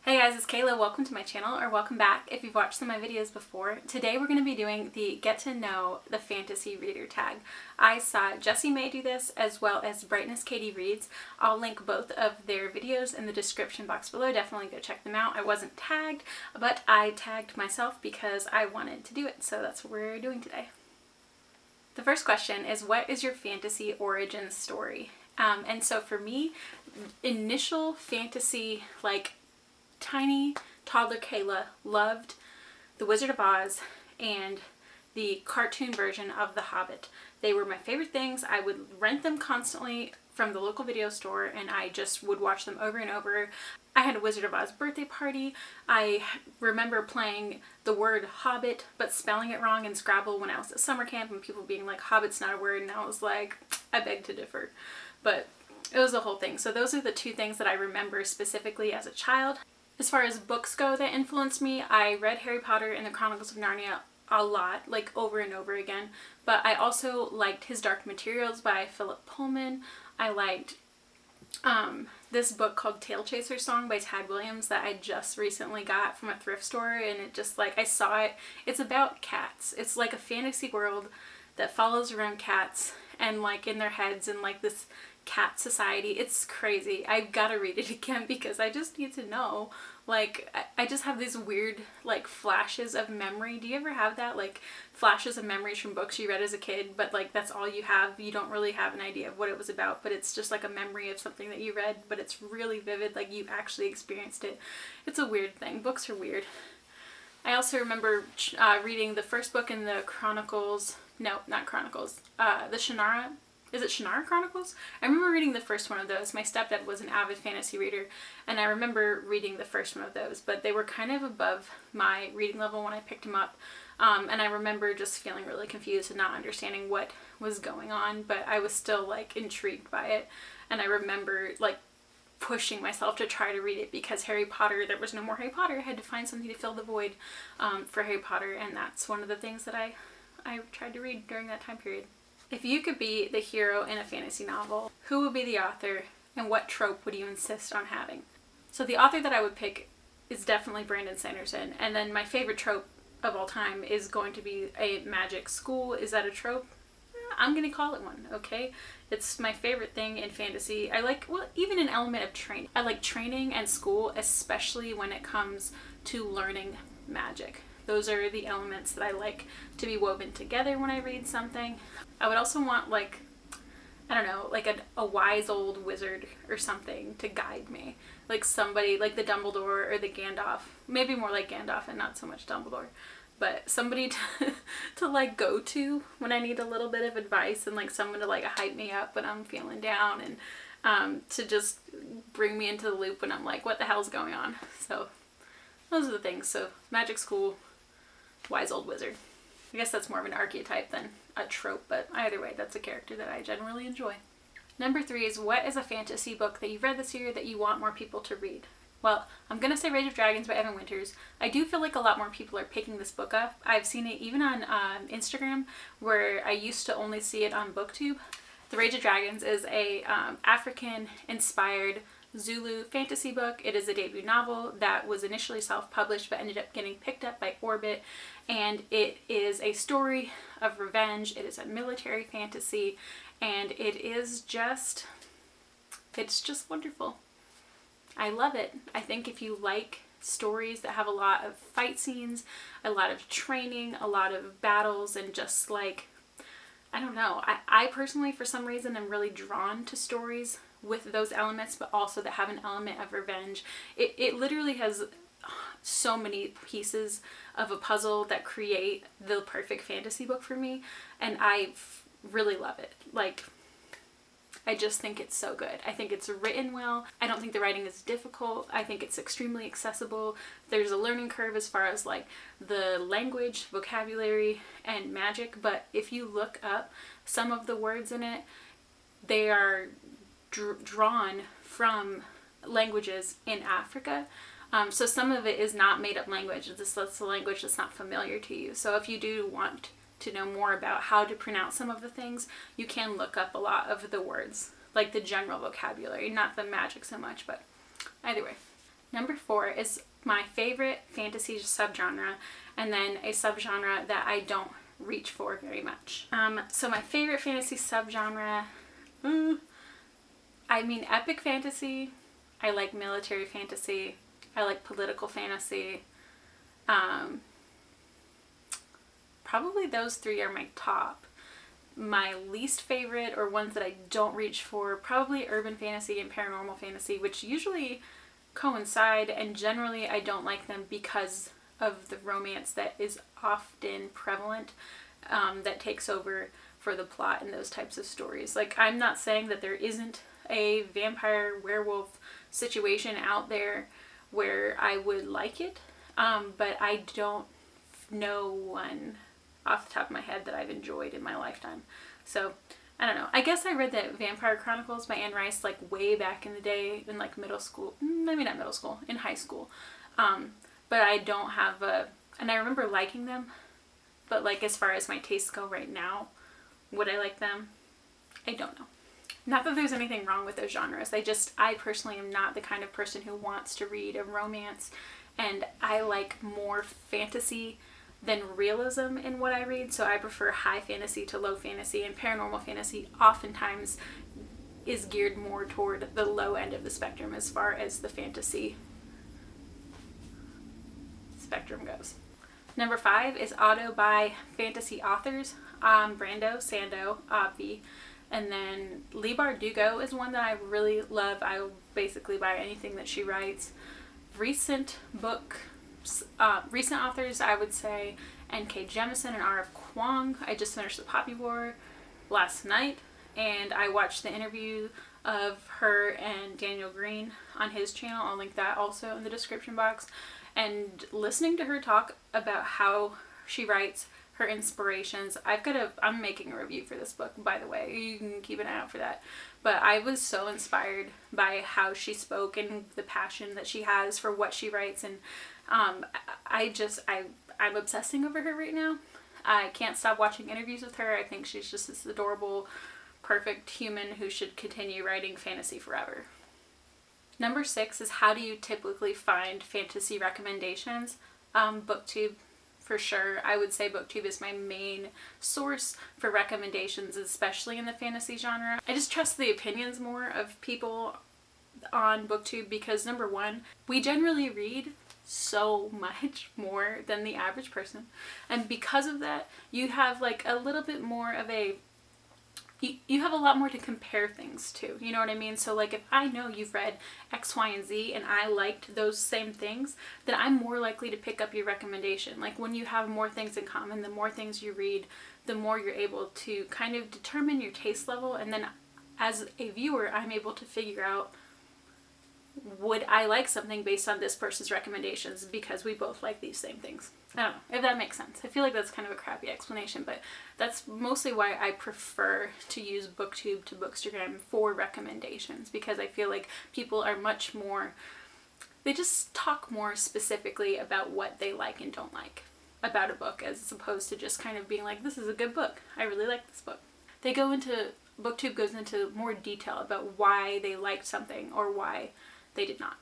Hey guys, it's Kayla. Welcome to my channel, or welcome back if you've watched some of my videos before. Today we're going to be doing the Get to Know the Fantasy Reader tag. I saw Jessie May do this as well as Brightness Katie Reads. I'll link both of their videos in the description box below. Definitely go check them out. I wasn't tagged, but I tagged myself because I wanted to do it, so that's what we're doing today. The first question is, what is your fantasy origin story? And so for me, initial fantasy, tiny toddler Kayla loved The Wizard of Oz and the cartoon version of The Hobbit. They were my favorite things. I would rent them constantly from the local video store, and I just would watch them over and over. I had a Wizard of Oz birthday party. I remember playing the word Hobbit but spelling it wrong in Scrabble when I was at summer camp, and people being like, Hobbit's not a word, and I was like, I beg to differ. But it was the whole thing. So those are the two things that I remember specifically as a child. As far as books go that influenced me, I read Harry Potter and the Chronicles of Narnia a lot, over and over again. But I also liked His Dark Materials by Philip Pullman. I liked this book called Tail Chaser Song by Tad Williams that I just recently got from a thrift store, and it just I saw it. It's about cats. It's like a fantasy world that follows around cats and in their heads and this cat society. It's crazy. I've got to read it again because I just need to know. I just have these weird flashes of memory. Do you ever have that? Flashes of memories from books you read as a kid, but that's all you have. You don't really have an idea of what it was about, but it's just a memory of something that you read, but it's really vivid, you actually experienced it. It's a weird thing. Books are weird. I also remember reading the first book in the Chronicles. No, not Chronicles. The Shannara. Is it Shannara Chronicles? I remember reading the first one of those. My stepdad was an avid fantasy reader, and I remember reading the first one of those, but they were kind of above my reading level when I picked them up. And I remember just feeling really confused and not understanding what was going on, but I was still intrigued by it. And I remember pushing myself to try to read it because Harry Potter, there was no more Harry Potter. I had to find something to fill the void for Harry Potter, and that's one of the things that I tried to read during that time period. If you could be the hero in a fantasy novel, who would be the author and what trope would you insist on having? So the author that I would pick is definitely Brandon Sanderson, and then my favorite trope of all time is going to be a magic school. Is that a trope? I'm going to call it one, okay? It's my favorite thing in fantasy. Even an element of training. I like training and school, especially when it comes to learning magic. Those are the elements that I like to be woven together when I read something. I would also want a wise old wizard or something to guide me. Somebody like the Dumbledore or the Gandalf. Maybe more like Gandalf and not so much Dumbledore. But somebody to go to when I need a little bit of advice, and someone to hype me up when I'm feeling down, and to just bring me into the loop when I'm what the hell's going on. So those are the things. So magic school, wise old wizard. I guess that's more of an archetype than a trope, but either way, that's a character that I generally enjoy. Number 3 is, what is a fantasy book that you've read this year that you want more people to read? Well, I'm going to say Rage of Dragons by Evan Winters. I do feel a lot more people are picking this book up. I've seen it even on Instagram, where I used to only see it on BookTube. The Rage of Dragons is a African-inspired Zulu fantasy book. It is a debut novel that was initially self-published but ended up getting picked up by Orbit, and it is a story of revenge. It is a military fantasy, and it's just wonderful. I love it. I think if you like stories that have a lot of fight scenes, a lot of training, a lot of battles, and just I don't know. I personally, for some reason, am really drawn to stories with those elements, but also that have an element of revenge. It literally has so many pieces of a puzzle that create the perfect fantasy book for me, and I really love it. I just think it's so good. I think it's written well. I don't think the writing is difficult. I think it's extremely accessible. There's a learning curve as far as the language, vocabulary, and magic, but if you look up some of the words in it, they are drawn from languages in Africa. So some of it is not made up language. That's a language that's not familiar to you. So if you do want to know more about how to pronounce some of the things, you can look up a lot of the words, the general vocabulary, not the magic so much, but either way. Number 4 is my favorite fantasy subgenre, and then a subgenre that I don't reach for very much. So my favorite fantasy subgenre, I mean epic fantasy, I like military fantasy, I like political fantasy. Probably those 3 are my top. My least favorite, or ones that I don't reach for, probably urban fantasy and paranormal fantasy, which usually coincide, and generally I don't like them because of the romance that is often prevalent, that takes over for the plot in those types of stories. Like, I'm not saying that there isn't a vampire werewolf situation out there where I would like it, but I don't know one off the top of my head that I've enjoyed in my lifetime. So I don't know. I guess I read that Vampire Chronicles by Anne Rice like way back in the day, in like middle school, maybe not middle school, in high school. But I don't have and I remember liking them, but like as far as my tastes go right now, would I like them? I don't know. Not that there's anything wrong with those genres. I personally am not the kind of person who wants to read a romance, and I like more fantasy than realism in what I read, so I prefer high fantasy to low fantasy, and paranormal fantasy oftentimes is geared more toward the low end of the spectrum as far as the fantasy spectrum goes. Number 5 is auto by fantasy authors, Brando, Sando, Obvi, and then Leigh Bardugo is one that I really love. I will basically buy anything that she writes. Recent authors, I would say N.K. Jemisin and R.F. Kuang. I just finished The Poppy War last night, and I watched the interview of her and Daniel Green on his channel. I'll link that also in the description box. And listening to her talk about how she writes, her inspirations. I'm making a review for this book, by the way. You can keep an eye out for that. But I was so inspired by how she spoke and the passion that she has for what she writes, and I'm obsessing over her right now. I can't stop watching interviews with her. I think she's just this adorable, perfect human who should continue writing fantasy forever. Number 6 is how do you typically find fantasy recommendations? BookTube, for sure. I would say BookTube is my main source for recommendations, especially in the fantasy genre. I just trust the opinions more of people on BookTube because, number 1, we generally read so much more than the average person, and because of that you have like a little bit more of you have a lot more to compare things to, you know what I mean? So like if I know you've read X, Y, and Z and I liked those same things, then I'm more likely to pick up your recommendation. Like when you have more things in common, the more things you read, the more you're able to kind of determine your taste level, and then as a viewer I'm able to figure out, would I like something based on this person's recommendations because we both like these same things. I don't know if that makes sense. I feel like that's kind of a crappy explanation, but that's mostly why I prefer to use BookTube to Bookstagram for recommendations, because I feel like people are much more, they just talk more specifically about what they like and don't like about a book, as opposed to just kind of being like, this is a good book, I really like this book. BookTube goes into more detail about why they liked something or why they did not.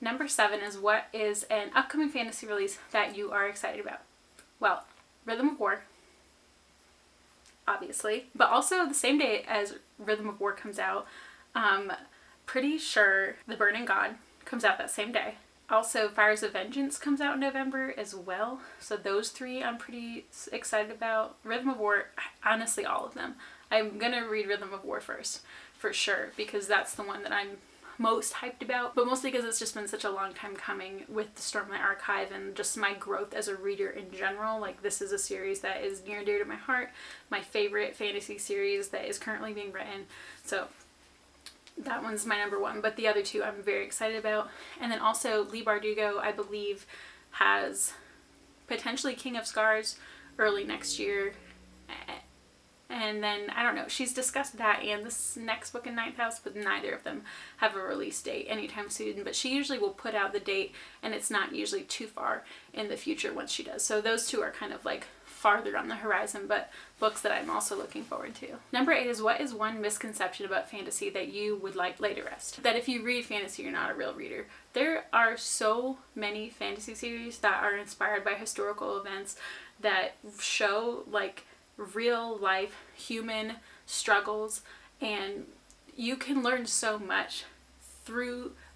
Number 7 is what is an upcoming fantasy release that you are excited about? Well, Rhythm of War, obviously, but also the same day as Rhythm of War comes out, pretty sure The Burning God comes out that same day. Also, Fires of Vengeance comes out in November as well. So those 3 I'm pretty excited about. Rhythm of War, honestly all of them. I'm gonna read Rhythm of War first, for sure, because that's the one that I'm most hyped about, but mostly because it's just been such a long time coming with the Stormlight Archive and just my growth as a reader in general. Like, this is a series that is near and dear to my heart, my favorite fantasy series that is currently being written, so that one's my number 1, but the other 2 I'm very excited about. And then also Leigh Bardugo, I believe, has potentially King of Scars early next year. And then, I don't know, she's discussed that and this next book in Ninth House, but neither of them have a release date anytime soon. But she usually will put out the date, and it's not usually too far in the future once she does. So those 2 are kind of like farther on the horizon, but books that I'm also looking forward to. Number 8 is, what is one misconception about fantasy that you would like laid to rest? That if you read fantasy, you're not a real reader. There are so many fantasy series that are inspired by historical events that show like real life human struggles, and you can learn so much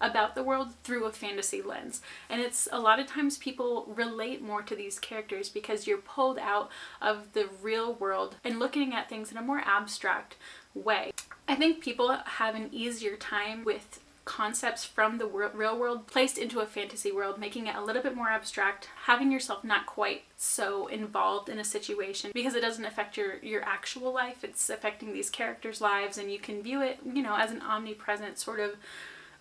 about the world through a fantasy lens. And it's a lot of times people relate more to these characters because you're pulled out of the real world and looking at things in a more abstract way. I think people have an easier time with concepts from the real world placed into a fantasy world, making it a little bit more abstract, having yourself not quite so involved in a situation because it doesn't affect your actual life. It's affecting these characters' lives, and you can view it, you know, as an omnipresent sort of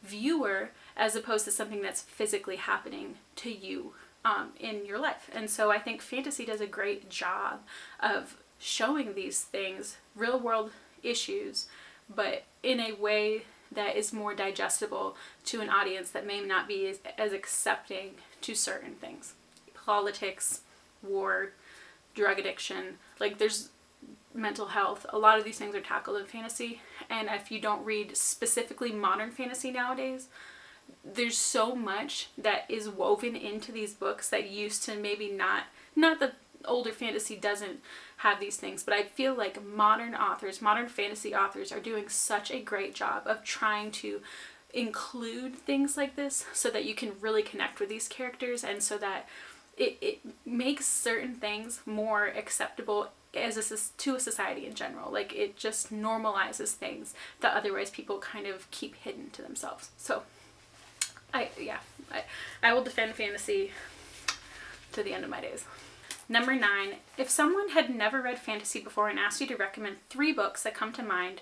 viewer as opposed to something that's physically happening to you in your life. And so I think fantasy does a great job of showing these things, real world issues, but in a way that is more digestible to an audience that may not be as accepting to certain things. Politics, war, drug addiction, like there's mental health. A lot of these things are tackled in fantasy, and if you don't read specifically modern fantasy nowadays, there's so much that is woven into these books that used to maybe not that older fantasy doesn't have these things, but I feel like modern fantasy authors are doing such a great job of trying to include things like this so that you can really connect with these characters, and so that it makes certain things more acceptable to a society in general. Like it just normalizes things that otherwise people kind of keep hidden to themselves. So I will defend fantasy to the end of my days. Number 9, if someone had never read fantasy before and asked you to recommend 3 books that come to mind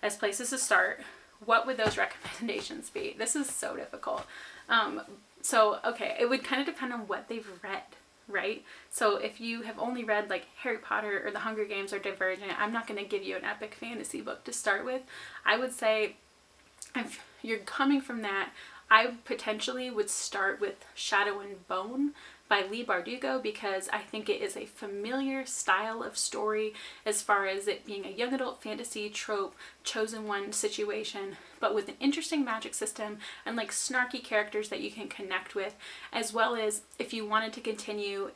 as places to start, what would those recommendations be? This is so difficult. Okay, it would kind of depend on what they've read, right? So if you have only read like Harry Potter or The Hunger Games or Divergent, I'm not going to give you an epic fantasy book to start with. I would say if you're coming from that, I potentially would start with Shadow and Bone by Leigh Bardugo, because I think it is a familiar style of story as far as it being a young adult fantasy trope, chosen one situation, but with an interesting magic system and like snarky characters that you can connect with, as well as if you wanted to continue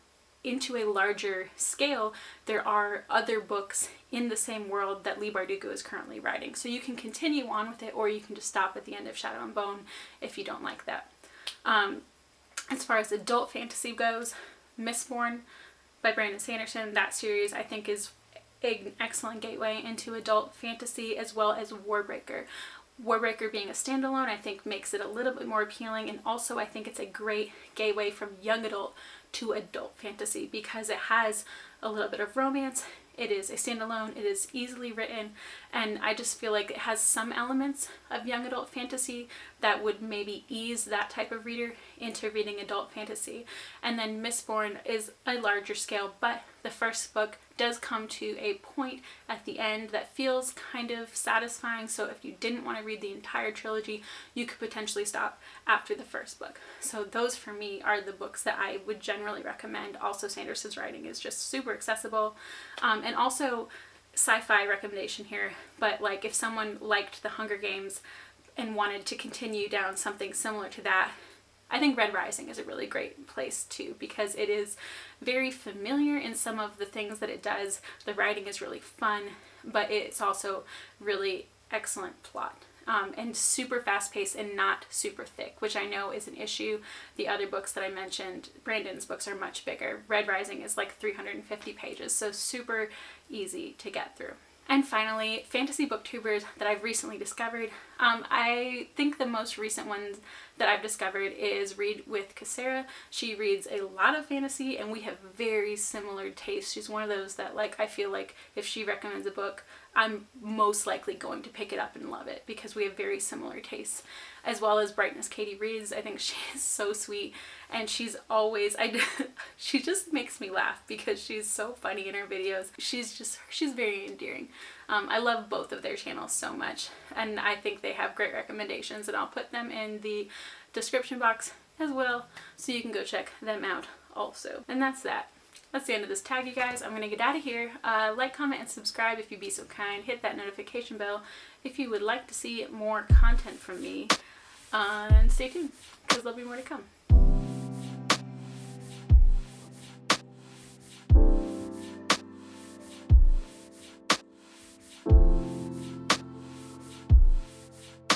into a larger scale, there are other books in the same world that Leigh Bardugo is currently writing. So you can continue on with it, or you can just stop at the end of Shadow and Bone if you don't like that. As far as adult fantasy goes, Mistborn by Brandon Sanderson, that series I think is an excellent gateway into adult fantasy, as well as Warbreaker. Warbreaker being a standalone, I think makes it a little bit more appealing, and also I think it's a great gateway from young adult to adult fantasy because it has a little bit of romance. It is a standalone, it is easily written, and I just feel like it has some elements of young adult fantasy that would maybe ease that type of reader into reading adult fantasy. And then Mistborn is a larger scale, but the first book does come to a point at the end that feels kind of satisfying, so if you didn't want to read the entire trilogy, you could potentially stop after the first book. So those for me are the books that I would generally recommend. Also, Sanderson's writing is just super accessible. And also sci-fi recommendation here, but like if someone liked The Hunger Games and wanted to continue down something similar to that, I think Red Rising is a really great place too, because it is very familiar in some of the things that it does. The writing is really fun, but it's also really excellent plot. And super fast-paced and not super thick, which I know is an issue. The other books that I mentioned, Brandon's books, are much bigger. Red Rising is like 350 pages, so super easy to get through. And finally, fantasy booktubers that I've recently discovered. I think the most recent one that I've discovered is Read with Cassara. She reads a lot of fantasy and we have very similar tastes. She's one of those that like I feel like if she recommends a book, I'm most likely going to pick it up and love it because we have very similar tastes. As well as Brightness Katie Reads. I think she is so sweet, and she's always, she just makes me laugh because she's so funny in her videos. She's very endearing. I love both of their channels so much, and I think they have great recommendations, and I'll put them in the description box as well so you can go check them out also. And that's that. That's the end of this tag, you guys. I'm going to get out of here. Like, comment, and subscribe if you'd be so kind. Hit that notification bell if you would like to see more content from me. And stay tuned, because there'll be more to come.